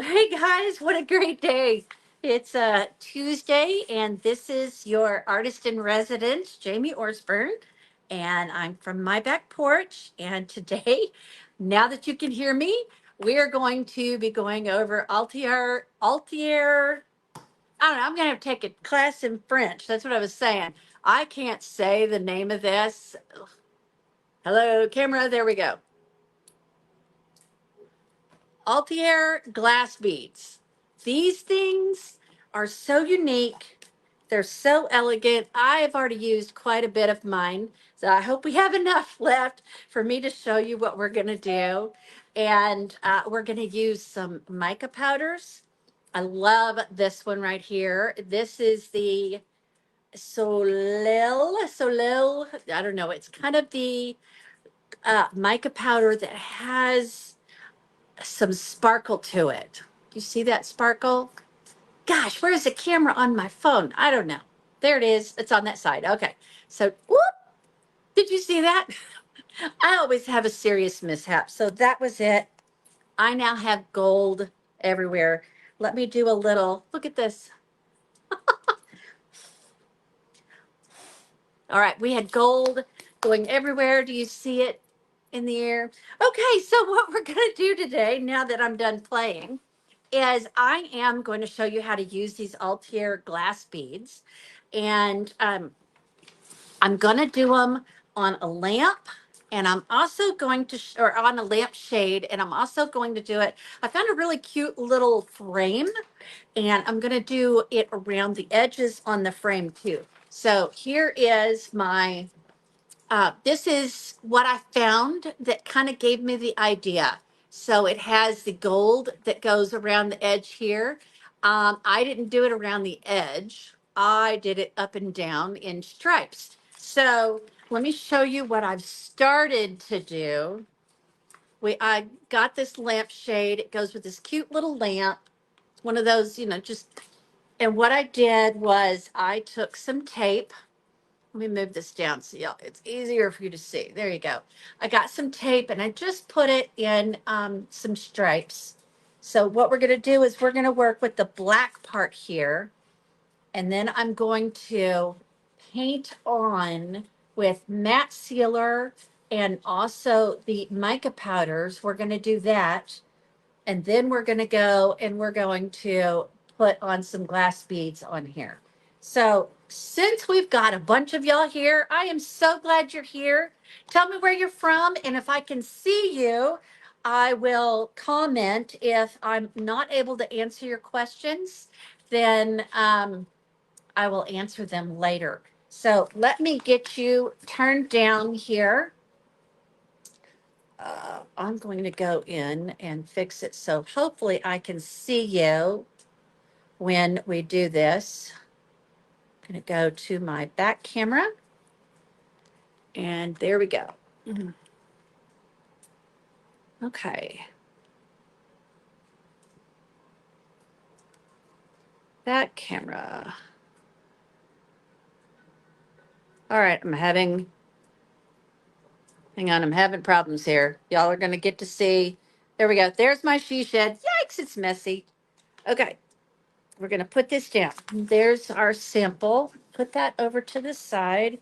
Hey guys, what a great day. It's Tuesday, and this is your artist in residence, Jamie Orsburn, and I'm from My Back Porch. And today, now that you can hear me, we are going to be going over Altier. I don't know, I'm going to have to take a class in French. That's what I was saying. I can't say the name of this. Hello, camera. There we go. Atelier Glass Beads. These things are so unique. They're so elegant. I have already used quite a bit of mine. So I hope we have enough left for me to show you what we're going to do. And we're going to use some mica powders. I love this one right here. This is the Soleil. I don't know. It's kind of the mica powder that has some sparkle to it. You see that sparkle? Gosh, where's the camera on my phone? I don't know. There it is. It's on that side. Okay. So, whoop. Did you see that? I always have a serious mishap. So that was it. I now have gold everywhere. Let me do a little, look at this. All right. We had gold going everywhere. Do you see it in the air? Okay. So what we're going to do today, now that I'm done playing, is I am going to show you how to use these Altier glass beads. And I'm going to do them on a lamp. And I'm also going to, or on a lamp shade. And I'm also going to do it. I found a really cute little frame. And I'm going to do it around the edges on the frame too. So here is my this is what I found that kind of gave me the idea. So it has the gold that goes around the edge here. I didn't do it around the edge. I did it up and down in stripes. So let me show you what I've started to do. I got this lamp shade. It goes with this cute little lamp. It's one of those, just, and what I did was I took some tape. Let me move this down so y'all, it's easier for you to see. There you go. I got some tape and I just put it in some stripes. So what we're going to do is we're going to work with the black part here. And then I'm going to paint on with matte sealer and also the mica powders. We're going to do that. And then we're going to go and we're going to put on some glass beads on here. So since we've got a bunch of y'all here, I am so glad you're here. Tell me where you're from. And if I can see you, I will comment. If I'm not able to answer your questions, then I will answer them later. So let me get you turned down here. I'm going to go in and fix it. So hopefully I can see you when we do this. I'm going to go to my back camera. And there we go. Okay. Back camera. All right. Hang on, I'm having problems here. Y'all are going to get to see. There we go. There's my she shed. Yikes, it's messy. Okay. We're going to put this down. There's our sample. Put that over to the side.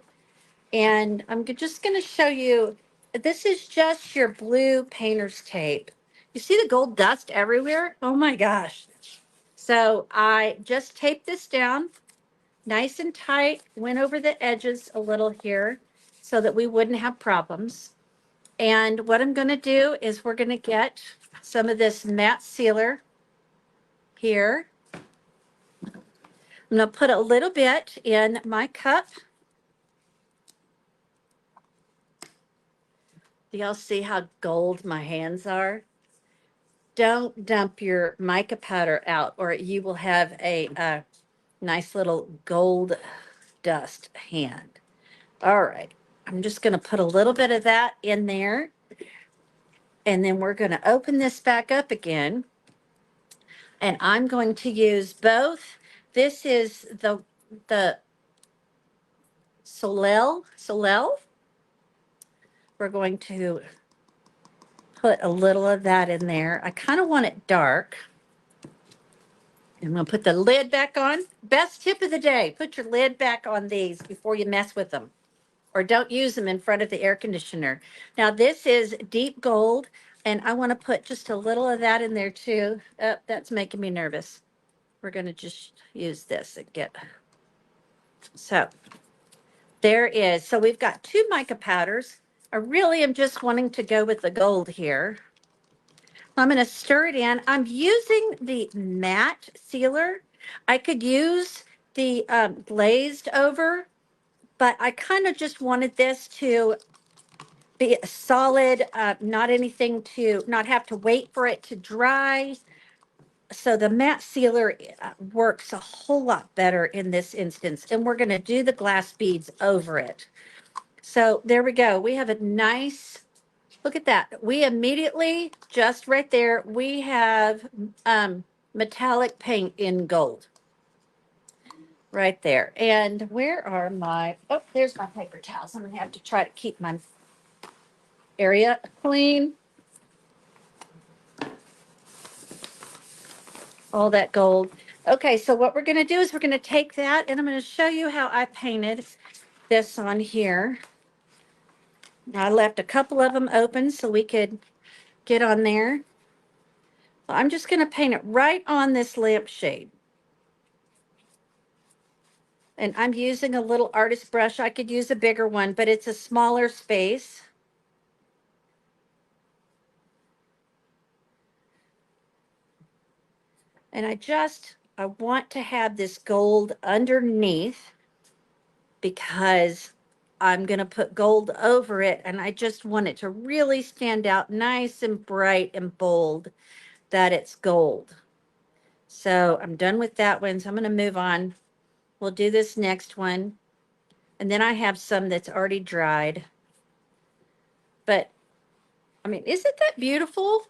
And I'm just going to show you, this is just your blue painter's tape. You see the gold dust everywhere? Oh my gosh. So I just taped this down nice and tight, went over the edges a little here so that we wouldn't have problems. And what I'm going to do is we're going to get some of this matte sealer here. I'm going to put a little bit in my cup. Do y'all see how gold my hands are? Don't dump your mica powder out or you will have a nice little gold dust hand. All right. I'm just going to put a little bit of that in there. And then we're going to open this back up again. And I'm going to use both. This is the Soleil. We're going to put a little of that in there. I kind of want it dark. I'm going to put the lid back on. Best tip of the day, put your lid back on these before you mess with them, or don't use them in front of the air conditioner. Now this is deep gold, and I want to put just a little of that in there too. That's making me nervous. We're going to just use this and get, so there is. So we've got 2 mica powders. I really am just wanting to go with the gold here. I'm going to stir it in. I'm using the matte sealer. I could use the glazed over, but I kind of just wanted this to be solid, not anything to, not have to wait for it to dry. So the matte sealer works a whole lot better in this instance. And we're going to do the glass beads over it. So there we go. We have a nice, look at that. We immediately, just right there, we have metallic paint in gold. Right there. And where are my, oh, there's my paper towels. I'm going to have to try to keep my area clean. All that gold. Okay, so what we're going to do is we're going to take that, and I'm going to show you how I painted this on here. I left a couple of them open so we could get on there. I'm just going to paint it right on this lampshade. And I'm using a little artist brush. I could use a bigger one, but it's a smaller space. And I want to have this gold underneath because I'm going to put gold over it, and I just want it to really stand out nice and bright and bold that it's gold. So I'm done with that one, so I'm going to move on. We'll do this next one, and then I have some that's already dried. But, I mean, isn't that beautiful?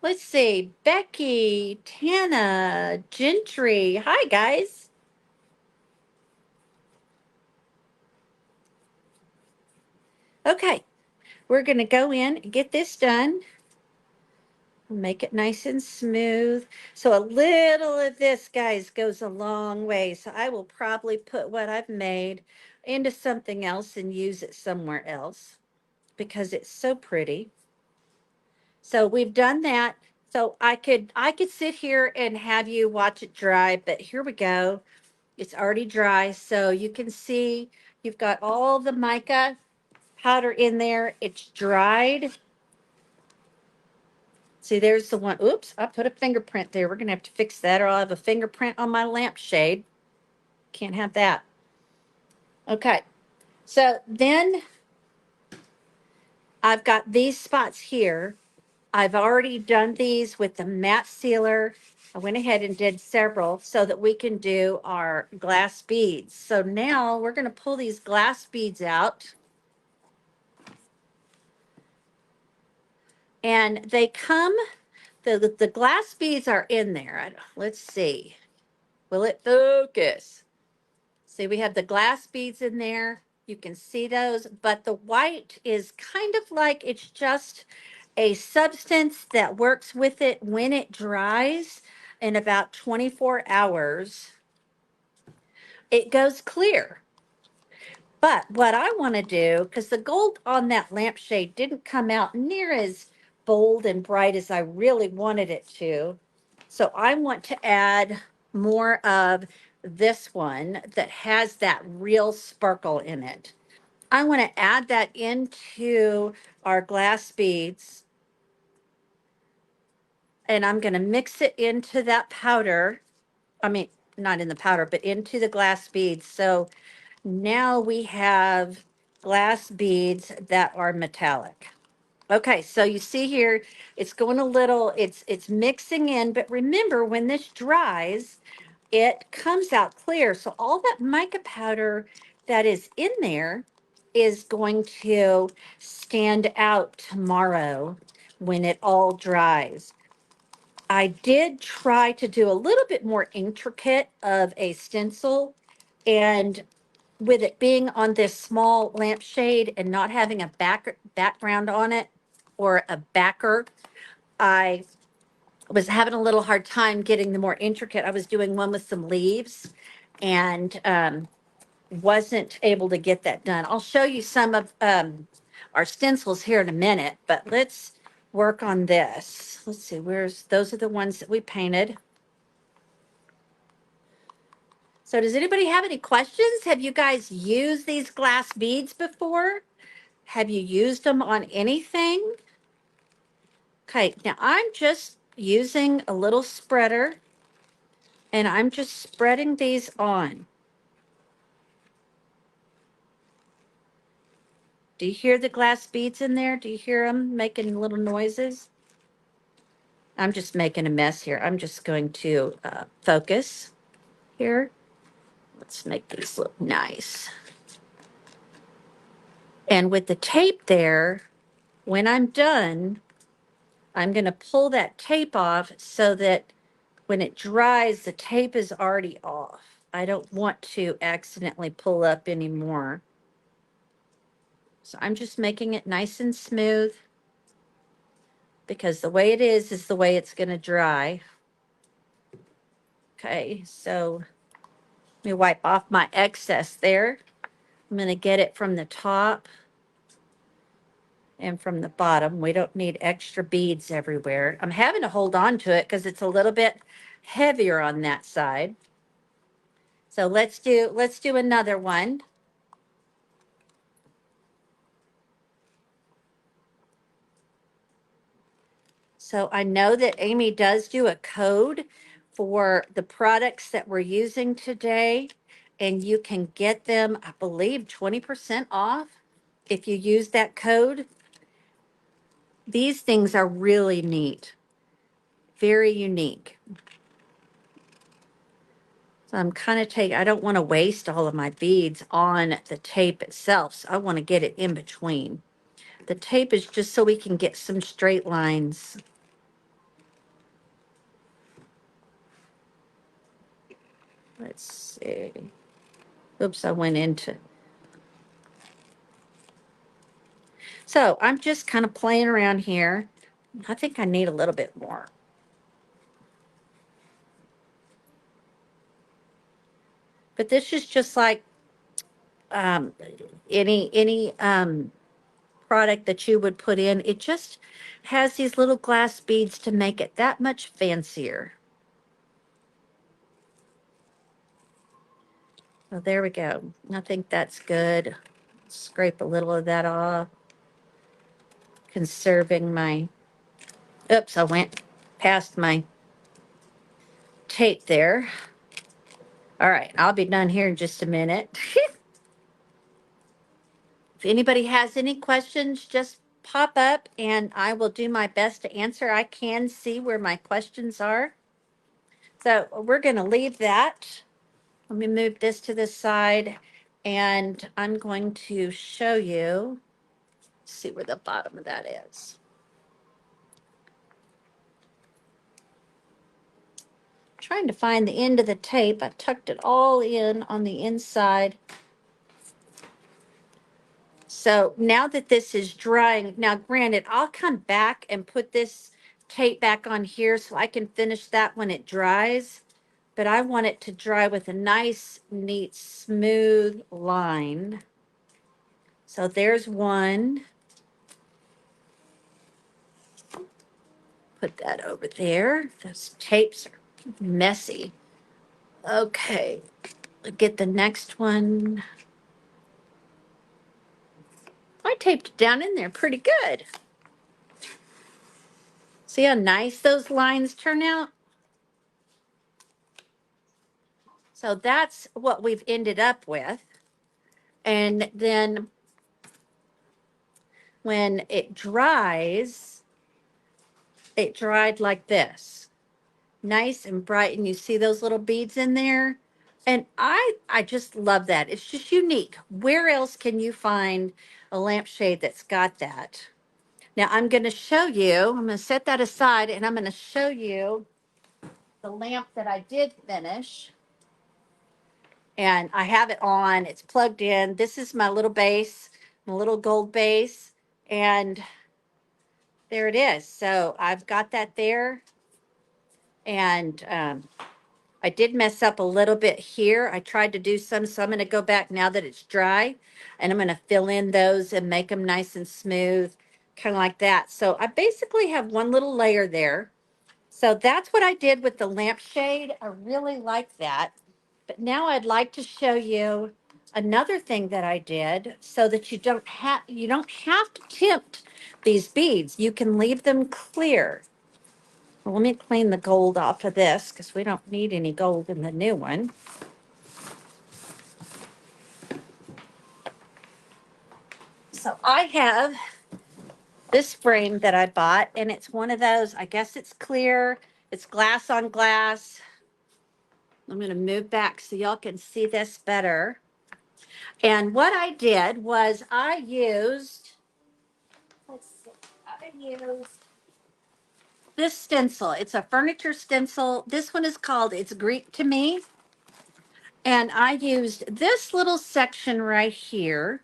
Let's see, Becky, Tana, Gentry. Hi, guys. Okay, we're going to go in and get this done. Make it nice and smooth. So a little of this, guys, goes a long way. So I will probably put what I've made into something else and use it somewhere else because it's so pretty. So we've done that. So I could sit here and have you watch it dry, but here we go. It's already dry. So you can see you've got all the mica powder in there. It's dried. See, there's the one. Oops, I put a fingerprint there. We're going to have to fix that, or I'll have a fingerprint on my lampshade. Can't have that. Okay. So then I've got these spots here. I've already done these with the matte sealer. I went ahead and did several so that we can do our glass beads. So now we're going to pull these glass beads out. And they come, the glass beads are in there. Let's see. Will it focus? See, we have the glass beads in there. You can see those, but the white is kind of like it's just a substance that works with it when it dries in about 24 hours. It goes clear. But what I want to do, because the gold on that lampshade didn't come out near as bold and bright as I really wanted it to. So I want to add more of this one that has that real sparkle in it. I want to add that into our glass beads. And I'm going to mix it into that powder. I mean, not in the powder, but into the glass beads. So now we have glass beads that are metallic. Okay, so you see here, it's going a little, it's mixing in, but remember when this dries, it comes out clear. So all that mica powder that is in there is going to stand out tomorrow when it all dries. I did try to do a little bit more intricate of a stencil, and with it being on this small lampshade and not having a background on it or a backer, I was having a little hard time getting the more intricate. I was doing one with some leaves and wasn't able to get that done. I'll show you some of our stencils here in a minute, but let's work on this. Let's see, those are the ones that we painted. So does anybody have any questions? Have you guys used these glass beads before? Have you used them on anything? Okay, now I'm just using a little spreader and I'm just spreading these on. Do you hear the glass beads in there? Do you hear them making little noises? I'm just making a mess here. I'm just going to focus here. Let's make these look nice. And with the tape there, when I'm done, I'm going to pull that tape off so that when it dries, the tape is already off. I don't want to accidentally pull up anymore. So I'm just making it nice and smooth because the way it is the way it's going to dry. Okay, so let me wipe off my excess there. I'm going to get it from the top and from the bottom. We don't need extra beads everywhere. I'm having to hold on to it because it's a little bit heavier on that side. So let's do another one. So I know that Amy does do a code for the products that we're using today, and you can get them, I believe, 20% off if you use that code. These things are really neat, very unique. So I'm kind of I don't want to waste all of my beads on the tape itself. So I want to get it in between. The tape is just so we can get some straight lines. Let's see. Oops, I went into. So I'm just kind of playing around here. I think I need a little bit more. But this is just like um, any product that you would put in. It just has these little glass beads to make it that much fancier. So there we go. I think that's good. Scrape a little of that off. Conserving my, oops, I went past my tape there. All right, I'll be done here in just a minute. If anybody has any questions, just pop up and I will do my best to answer. I can see where my questions are. So we're going to leave that. Let me move this to the side and I'm going to show you, see where the bottom of that is. Trying to find the end of the tape. I tucked it all in on the inside. So now that this is drying, now granted, I'll come back and put this tape back on here so I can finish that when it dries. But I want it to dry with a nice, neat, smooth line. So there's one. Put that over there. Those tapes are messy. Okay, get the next one. I taped it down in there pretty good. See how nice those lines turn out? So that's what we've ended up with. And then when it dries, it dried like this. Nice and bright. And you see those little beads in there? And I just love that. It's just unique. Where else can you find a lampshade that's got that? Now I'm going to show you, I'm going to set that aside and I'm going to show you the lamp that I did finish. And I have it on, it's plugged in. This is my little base, my little gold base. And there it is. So I've got that there. And I did mess up a little bit here. I tried to do some, so I'm going to go back now that it's dry, and I'm going to fill in those and make them nice and smooth, kind of like that. So I basically have one little layer there. So that's what I did with the lampshade. I really like that. But now I'd like to show you another thing that I did so that you don't have to tint these beads. You can leave them clear. Well, let me clean the gold off of this because we don't need any gold in the new one. So I have this frame that I bought, and it's one of those, I guess it's clear, it's glass on glass. I'm going to move back so y'all can see this better. And what I did was I used, let's see, I used this stencil. It's a furniture stencil. This one is called It's Greek to Me. And I used this little section right here.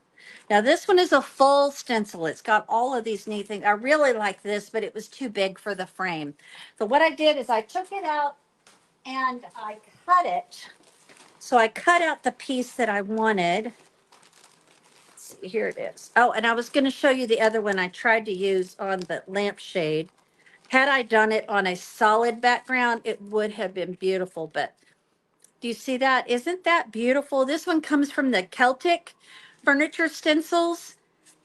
Now this one is a full stencil. It's got all of these neat things. I really like this, but it was too big for the frame. So what I did is I took it out and I cut it. So I cut out the piece that I wanted. Let's see, here it is. Oh, and I was going to show you the other one I tried to use on the lampshade. Had I done it on a solid background, it would have been beautiful, but do you see that? Isn't that beautiful? This one comes from the Celtic furniture stencils,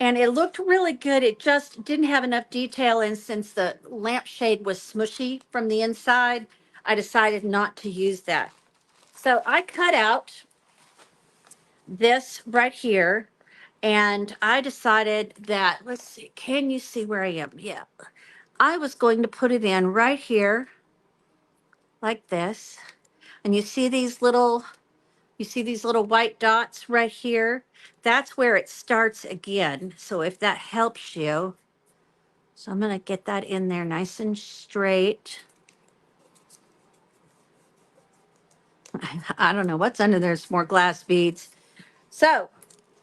and it looked really good. It just didn't have enough detail, and since the lampshade was smushy from the inside, I decided not to use that. So I cut out this right here, and I decided that, let's see, can you see where I am? Yeah. I was going to put it in right here like this. And you see these little white dots right here? That's where it starts again. So if that helps you, so I'm going to get that in there nice and straight. I don't know what's under there. It's more glass beads. So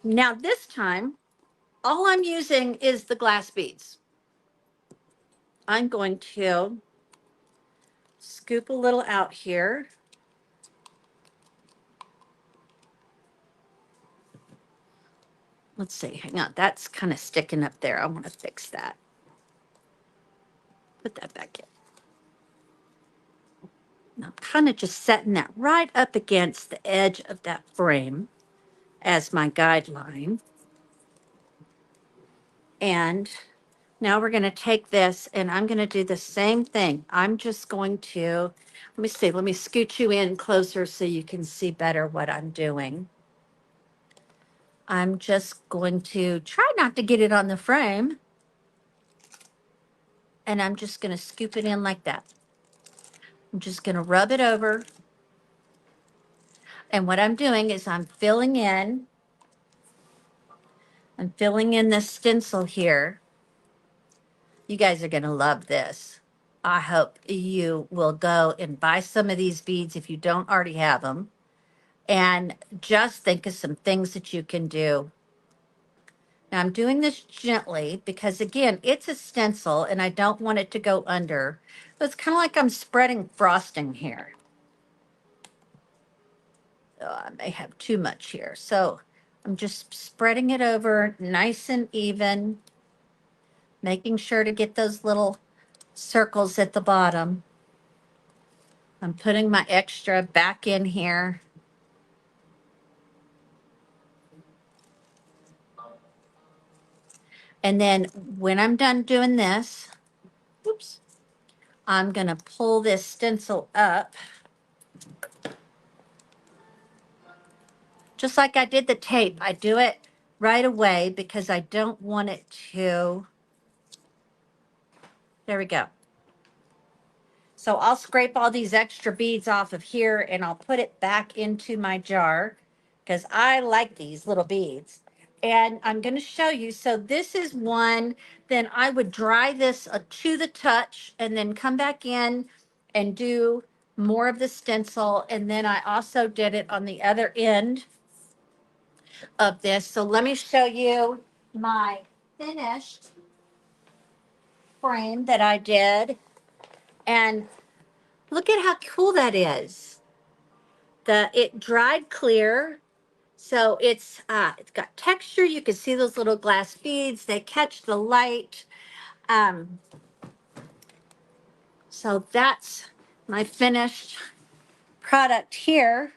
now this time, all I'm using is the glass beads. I'm going to scoop a little out here. Let's see, hang on. That's kind of sticking up there. I want to fix that. Put that back in. I'm kind of just setting that right up against the edge of that frame as my guideline. And now we're going to take this and I'm going to do the same thing. I'm just going to, let me see, let me scoot you in closer so you can see better what I'm doing. I'm just going to try not to get it on the frame. And I'm just going to scoop it in like that. I'm just going to rub it over. And what I'm doing is I'm filling in this stencil here. You guys are going to love this. I hope you will go and buy some of these beads if you don't already have them. And just think of some things that you can do. Now I'm doing this gently because again, it's a stencil and I don't want it to go under. So it's kind of like I'm spreading frosting here. Oh, I may have too much here. So I'm just spreading it over nice and even, making sure to get those little circles at the bottom. I'm putting my extra back in here. And then when I'm done doing this, oops, I'm going to pull this stencil up. Just like I did the tape, I do it right away because I don't want it to. There we go. So I'll scrape all these extra beads off of here and I'll put it back into my jar because I like these little beads. And I'm going to show you. So this is one, then I would dry this to the touch and then come back in and do more of the stencil. And then I also did it on the other end of this. So let me show you my finished frame that I did. And Look at how cool that is. It dried clear. So it's got texture. You can see those little glass beads. They catch the light. Um, so that's my finished product here.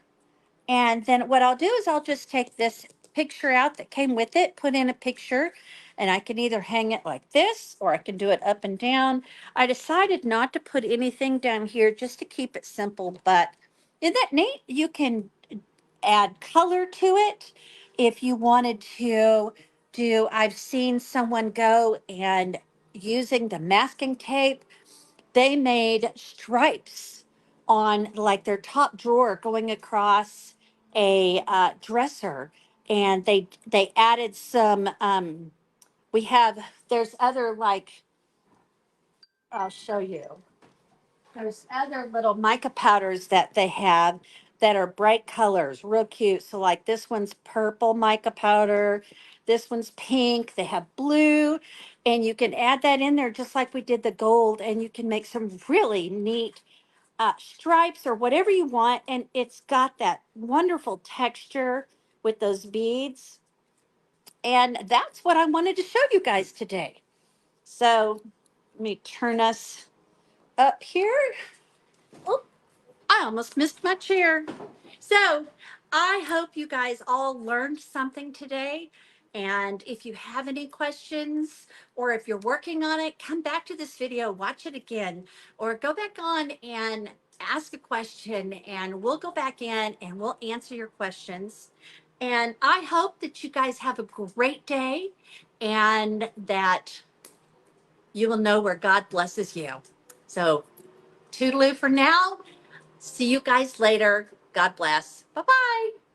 And then what I'll do is I'll just take this picture out that came with it, put in a picture, and I can either hang it like this or I can do it up and down. I decided not to put anything down here just to keep it simple, but isn't that neat? You can add color to it if you wanted to I've seen someone go and using the masking tape, they made stripes on like their top drawer going across a dresser, and they added some we have there's other like I'll show you. There's other little mica powders that they have that are bright colors, real cute. So like this one's purple mica powder, this one's pink, they have blue, and you can add that in there just like we did the gold, and you can make some really neat stripes or whatever you want. And it's got that wonderful texture with those beads. And that's what I wanted to show you guys today. So let me turn us up here. Oh, I almost missed my chair. So I hope you guys all learned something today. And if you have any questions or if you're working on it, come back to this video, watch it again, or go back on and ask a question and we'll go back in and we'll answer your questions. And I hope that you guys have a great day and that you will know where God blesses you. So toodaloo for now. See you guys later. God bless. Bye bye.